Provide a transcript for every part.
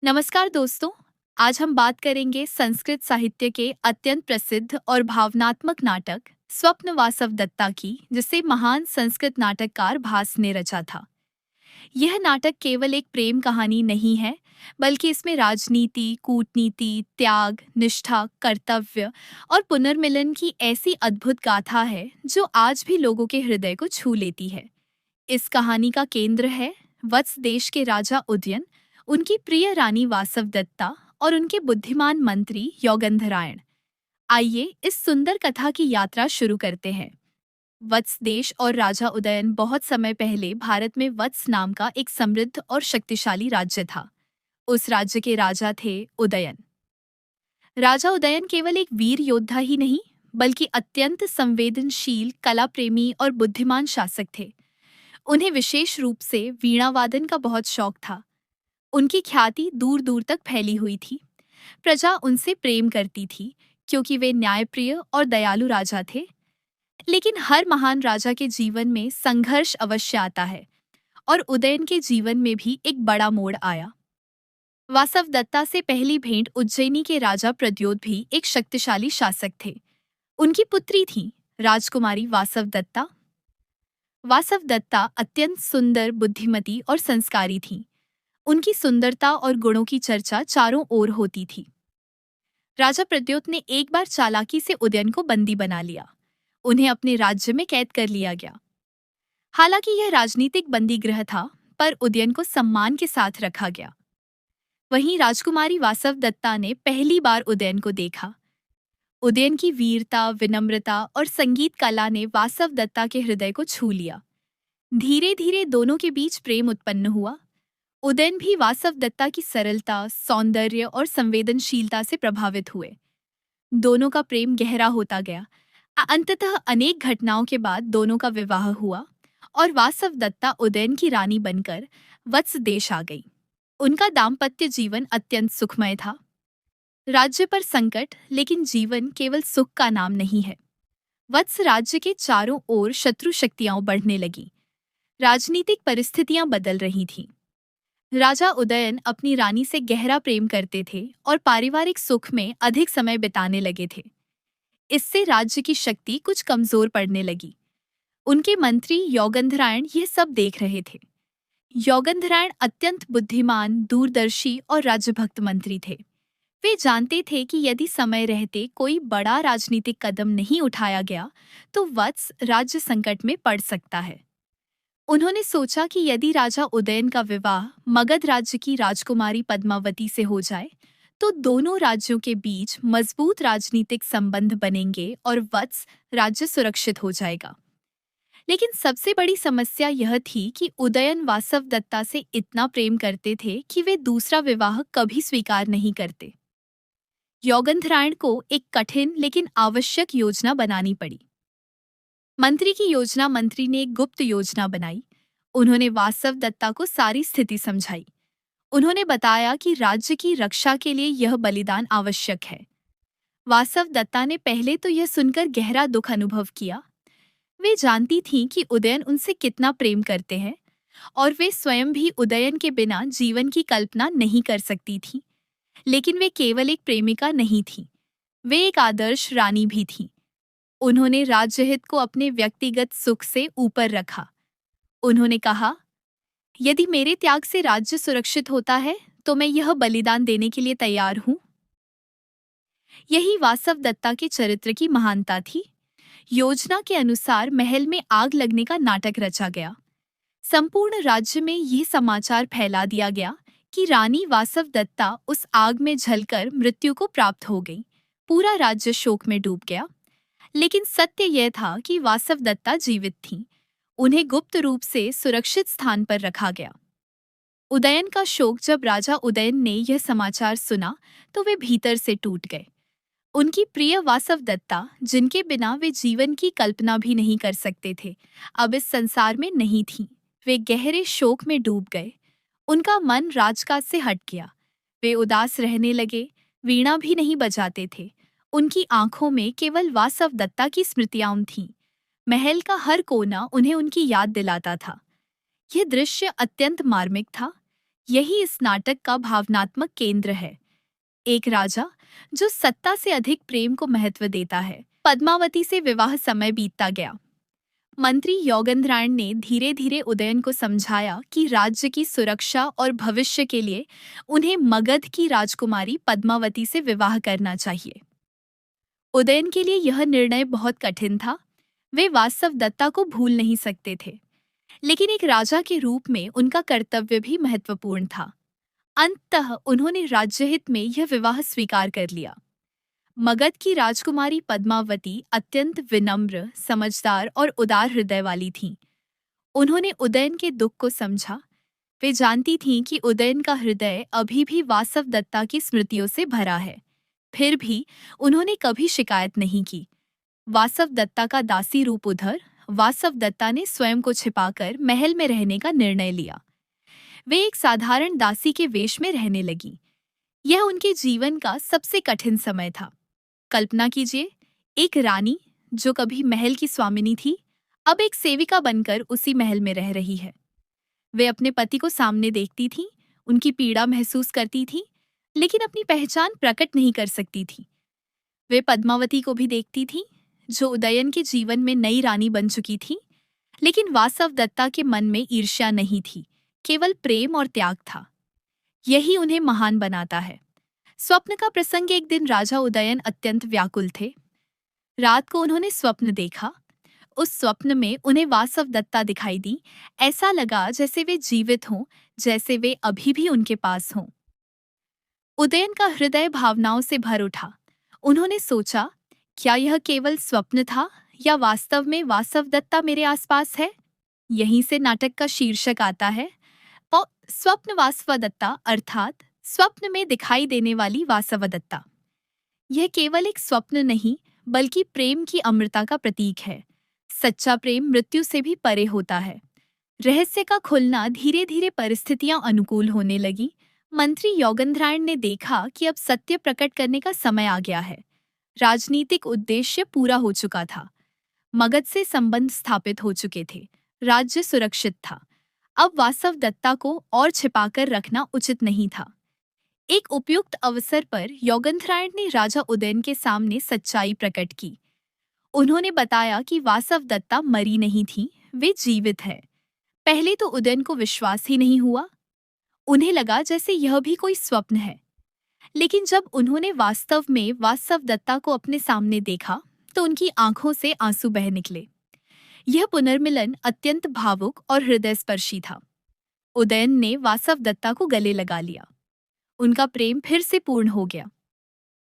नमस्कार दोस्तों। आज हम बात करेंगे संस्कृत साहित्य के अत्यंत प्रसिद्ध और भावनात्मक नाटक स्वप्न वासव दत्ता की, जिसे महान संस्कृत नाटककार भास ने रचा था। यह नाटक केवल एक प्रेम कहानी नहीं है, बल्कि इसमें राजनीति, कूटनीति, त्याग, निष्ठा, कर्तव्य और पुनर्मिलन की ऐसी अद्भुत गाथा है जो आज भी लोगों के हृदय को छू लेती है। इस कहानी का केंद्र है वत्स देश के राजा उदयन, उनकी प्रिय रानी वासव दत्ता और उनके बुद्धिमान मंत्री योगंधरायण। आइए इस सुंदर कथा की यात्रा शुरू करते हैं। वत्स देश और राजा उदयन बहुत समय पहले भारत में वत्स नाम का एक समृद्ध और शक्तिशाली राज्य था। उस राज्य के राजा थे उदयन। राजा उदयन केवल एक वीर योद्धा ही नहीं, बल्कि अत्यंत संवेदनशील, कला प्रेमी और बुद्धिमान शासक थे। उन्हें विशेष रूप से वीणा वादन का बहुत शौक था। उनकी ख्याति दूर दूर तक फैली हुई थी। प्रजा उनसे प्रेम करती थी क्योंकि वे न्यायप्रिय और दयालु राजा थे। लेकिन हर महान राजा के जीवन में संघर्ष अवश्य आता है, और उदयन के जीवन में भी एक बड़ा मोड़ आया। वासव दत्ता से पहली भेंट उज्जैनी के राजा प्रद्योत भी एक शक्तिशाली शासक थे। उनकी पुत्री थी राजकुमारी वासव दत्ता। वासव दत्ता अत्यंत सुंदर, बुद्धिमती और संस्कारी थीं। उनकी सुंदरता और गुणों की चर्चा चारों ओर होती थी। राजा प्रद्योत ने एक बार चालाकी से उदयन को बंदी बना लिया। उन्हें अपने राज्य में कैद कर लिया गया। हालांकि यह राजनीतिक बंदीगृह था, पर उदयन को सम्मान के साथ रखा गया। वहीं राजकुमारी वासव दत्ता ने पहली बार उदयन को देखा। उदयन की वीरता, विनम्रता और संगीत कला ने वासव दत्ता के हृदय को छू लिया। धीरे धीरे दोनों के बीच प्रेम उत्पन्न हुआ। उदयन भी वासव दत्ता की सरलता, सौंदर्य और संवेदनशीलता से प्रभावित हुए। दोनों का प्रेम गहरा होता गया। अंततः अनेक घटनाओं के बाद दोनों का विवाह हुआ और वासव दत्ता उदयन की रानी बनकर वत्स देश आ गई। उनका दाम्पत्य जीवन अत्यंत सुखमय था। राज्य पर संकट, लेकिन जीवन केवल सुख का नाम नहीं है। वत्स राज्य के चारों ओर शत्रु शक्तियां बढ़ने लगीं। राजनीतिक परिस्थितियां बदल रही थीं। राजा उदयन अपनी रानी से गहरा प्रेम करते थे और पारिवारिक सुख में अधिक समय बिताने लगे थे। इससे राज्य की शक्ति कुछ कमजोर पड़ने लगी। उनके मंत्री योगंधरायण यह सब देख रहे थे। योगंधरायण अत्यंत बुद्धिमान, दूरदर्शी और राज्यभक्त मंत्री थे। वे जानते थे कि यदि समय रहते कोई बड़ा राजनीतिक कदम नहीं उठाया गया तो वत्स राज्य संकट में पड़ सकता है। उन्होंने सोचा कि यदि राजा उदयन का विवाह मगध राज्य की राजकुमारी पद्मावती से हो जाए तो दोनों राज्यों के बीच मजबूत राजनीतिक संबंध बनेंगे और वत्स राज्य सुरक्षित हो जाएगा। लेकिन सबसे बड़ी समस्या यह थी कि उदयन वासव दत्ता से इतना प्रेम करते थे कि वे दूसरा विवाह कभी स्वीकार नहीं करते। योगंधरायण को एक कठिन लेकिन आवश्यक योजना बनानी पड़ी। मंत्री की योजना मंत्री ने एक गुप्त योजना बनाई। उन्होंने वासव दत्ता को सारी स्थिति समझाई। उन्होंने बताया कि राज्य की रक्षा के लिए यह बलिदान आवश्यक है। वासव दत्ता ने पहले तो यह सुनकर गहरा दुख अनुभव किया। वे जानती थीं कि उदयन उनसे कितना प्रेम करते हैं और वे स्वयं भी उदयन के बिना जीवन की कल्पना नहीं कर सकती थीं। लेकिन वे केवल एक प्रेमिका नहीं थीं, वे एक आदर्श रानी भी थीं। उन्होंने राज्यहित को अपने व्यक्तिगत सुख से ऊपर रखा। उन्होंने कहा, यदि मेरे त्याग से राज्य सुरक्षित होता है तो मैं यह बलिदान देने के लिए तैयार हूं। यही वासव दत्ता के चरित्र की महानता थी। योजना के अनुसार महल में आग लगने का नाटक रचा गया। संपूर्ण राज्य में यह समाचार फैला दिया गया कि रानी वासव दत्ता उस आग में जलकर मृत्यु को प्राप्त हो गई। पूरा राज्य शोक में डूब गया। लेकिन सत्य यह था कि वासव दत्ता जीवित थीं। उन्हें गुप्त रूप से सुरक्षित स्थान पर रखा गया। उदयन का शोक जब राजा उदयन ने यह समाचार सुना तो वे भीतर से टूट गए। उनकी प्रिय वासव दत्ता, जिनके बिना वे जीवन की कल्पना भी नहीं कर सकते थे, अब इस संसार में नहीं थीं। वे गहरे शोक में डूब गए। उनका मन राजकाज से हट गया। वे उदास रहने लगे, वीणा भी नहीं बजाते थे। उनकी आंखों में केवल वासव दत्ता की स्मृतियां थीं। महल का हर कोना उन्हें उनकी याद दिलाता था। यह दृश्य अत्यंत मार्मिक था, यही इस नाटक का भावनात्मक केंद्र है। एक राजा जो सत्ता से अधिक प्रेम को महत्व देता है। पद्मावती से विवाह समय बीतता गया। मंत्री योगेंद्रायण ने धीरे धीरे उदयन को समझाया कि राज्य की सुरक्षा और भविष्य के लिए उन्हें मगध की राजकुमारी पद्मावती से विवाह करना चाहिए। उदयन के लिए यह निर्णय बहुत कठिन था। वे वासव दत्ता को भूल नहीं सकते थे, लेकिन एक राजा के रूप में उनका कर्तव्य भी महत्वपूर्ण था। अंततः उन्होंने राज्यहित में यह विवाह स्वीकार कर लिया। मगध की राजकुमारी पद्मावती अत्यंत विनम्र, समझदार और उदार हृदय वाली थीं। उन्होंने उदयन के दुख को समझा। वे जानती थीं कि उदयन का हृदय अभी भी वासव दत्ता की स्मृतियों से भरा है। फिर भी उन्होंने कभी शिकायत नहीं की। वासव दत्ता का दासी रूप उधर, वासव दत्ता ने स्वयं को छिपाकर महल में रहने का निर्णय लिया। वे एक साधारण दासी के वेश में रहने लगी। यह उनके जीवन का सबसे कठिन समय था। कल्पना कीजिए, एक रानी जो कभी महल की स्वामिनी थी, अब एक सेविका बनकर उसी महल में रह रही है। वे अपने पति को सामने देखती थी, उनकी पीड़ा महसूस करती थी, लेकिन अपनी पहचान प्रकट नहीं कर सकती थी। वे पद्मावती को भी देखती थी, जो उदयन के जीवन में नई रानी बन चुकी थी, लेकिन वासव दत्ता के मन में ईर्ष्या नहीं थी, केवल प्रेम और त्याग था। यही उन्हें महान बनाता है। स्वप्न का प्रसंग। एक दिन राजा उदयन अत्यंत व्याकुल थे। रात को उन्होंने स्वप्न देखा। उस स्वप्न में उन्हें वासव दत्ता दिखाई दी। ऐसा लगा जैसे वे जीवित हों, जैसे वे अभी भी उनके पास हों। उदयन का हृदय भावनाओं से भर उठा। उन्होंने सोचा, क्या यह केवल स्वप्न था या वास्तव में वासव दत्ता मेरे आसपास है? यहीं से नाटक का शीर्षक आता है, और स्वप्न वासव दत्ता, अर्थात स्वप्न में दिखाई देने वाली वासव दत्ता। यह केवल एक स्वप्न नहीं, बल्कि प्रेम की अमृता का प्रतीक है। सच्चा प्रेम मृत्यु से भी परे होता है। रहस्य का खुलना। धीरे धीरे परिस्थितियां अनुकूल होने लगी। मंत्री योगेंद्रायण ने देखा कि अब सत्य प्रकट करने का समय आ गया है। राजनीतिक उद्देश्य पूरा हो चुका था। मगध से संबंध स्थापित हो चुके थे। राज्य सुरक्षित था। अब वासव दत्ता को और छिपाकर रखना उचित नहीं था। एक उपयुक्त अवसर पर योगेंद्रायण ने राजा उदयन के सामने सच्चाई प्रकट की। उन्होंने बताया कि वासव दत्ता मरी नहीं थी, वे जीवित है। पहले तो उदयन को विश्वास ही नहीं हुआ। उन्हें लगा जैसे यह भी कोई स्वप्न है। लेकिन जब उन्होंने वास्तव में वासव दत्ता को अपने सामने देखा, तो उनकी आंखों से आंसू बह निकले। यह पुनर्मिलन अत्यंत भावुक और हृदयस्पर्शी था। उदयन ने वासव दत्ता को गले लगा लिया। उनका प्रेम फिर से पूर्ण हो गया।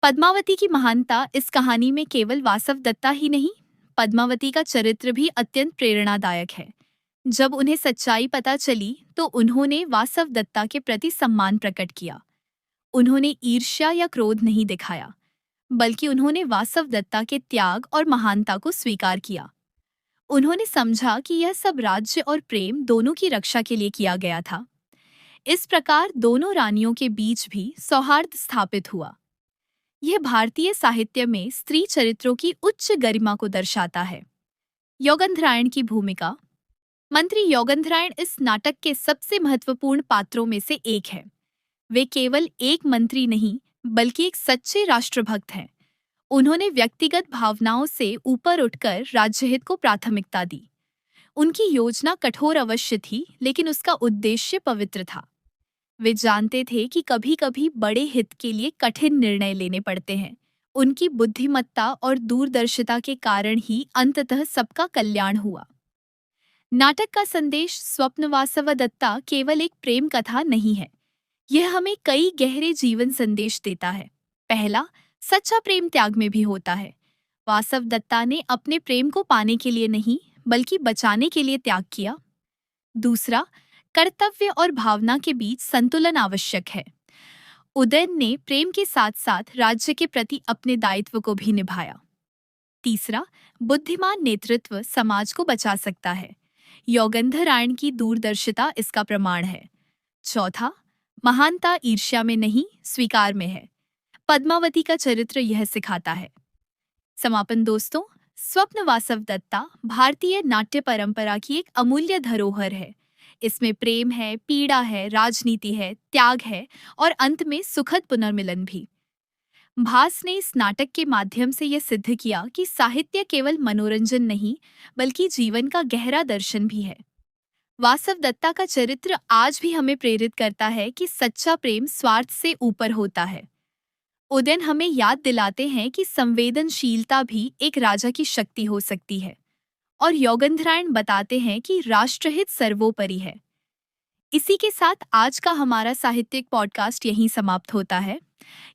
पद्मावती की महानता इस कहानी में केवल वासव दत्ता ही नहीं, पद्मावती का चरित्र भी अत्यंत प्रेरणादायक है। जब उन्हें सच्चाई पता चली, तो उन्होंने वासव दत्ता के प्रति सम्मान प्रकट किया। उन्होंने ईर्ष्या या क्रोध नहीं दिखाया, बल्कि उन्होंने वासव दत्ता के त्याग और महानता को स्वीकार किया। उन्होंने समझा कि यह सब राज्य और प्रेम दोनों की रक्षा के लिए किया गया था। इस प्रकार दोनों रानियों के बीच भी सौहार्द स्थापित हुआ। यह भारतीय साहित्य में स्त्री चरित्रों की उच्च गरिमा को दर्शाता है। योगेंद्रायण की भूमिका। मंत्री योगेंद्रायण इस नाटक के सबसे महत्वपूर्ण पात्रों में से एक है। वे केवल एक मंत्री नहीं, बल्कि एक सच्चे राष्ट्रभक्त हैं। उन्होंने व्यक्तिगत भावनाओं से ऊपर उठकर राज्यहित को प्राथमिकता दी। उनकी योजना कठोर अवश्य थी, लेकिन उसका उद्देश्य पवित्र था। वे जानते थे कि कभी-कभी बड़े हित के लिए कठिन निर्णय लेने पड़ते हैं। उनकी बुद्धिमत्ता और दूरदर्शिता के कारण ही अंततः सबका कल्याण हुआ। नाटक का संदेश। स्वप्न वासव दत्ता केवल एक प्रेम कथा नहीं है। यह हमें कई गहरे जीवन संदेश देता है। पहला, सच्चा प्रेम त्याग में भी होता है। वासव दत्ता ने अपने प्रेम को पाने के लिए नहीं, बल्कि बचाने के लिए त्याग किया। दूसरा, कर्तव्य और भावना के बीच संतुलन आवश्यक है। उदयन ने प्रेम के साथ साथ राज्य के प्रति अपने दायित्व को भी निभाया। तीसरा, बुद्धिमान नेतृत्व समाज को बचा सकता है। योगेंद्रायण की दूरदर्शिता इसका प्रमाण है। चौथा, महानता ईर्ष्या में नहीं, स्वीकार में है। पद्मावती का चरित्र यह सिखाता है। समापन। दोस्तों, स्वप्न वासव दत्ता भारतीय नाट्य परंपरा की एक अमूल्य धरोहर है। इसमें प्रेम है, पीड़ा है, राजनीति है, त्याग है और अंत में सुखद पुनर्मिलन भी। भास ने इस नाटक के माध्यम से यह सिद्ध किया कि साहित्य केवल मनोरंजन नहीं, बल्कि जीवन का गहरा दर्शन भी है। वासव दत्ता का चरित्र आज भी हमें प्रेरित करता है कि सच्चा प्रेम स्वार्थ से ऊपर होता है। उदयन हमें याद दिलाते हैं कि संवेदनशीलता भी एक राजा की शक्ति हो सकती है, और योगेंद्रायण बताते हैं कि राष्ट्रहित सर्वोपरि है। इसी के साथ आज का हमारा साहित्यिक पॉडकास्ट यहीं समाप्त होता है।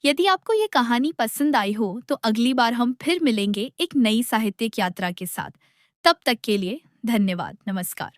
यदि आपको ये कहानी पसंद आई हो तो अगली बार हम फिर मिलेंगे एक नई साहित्यिक यात्रा के साथ। तब तक के लिए धन्यवाद। नमस्कार।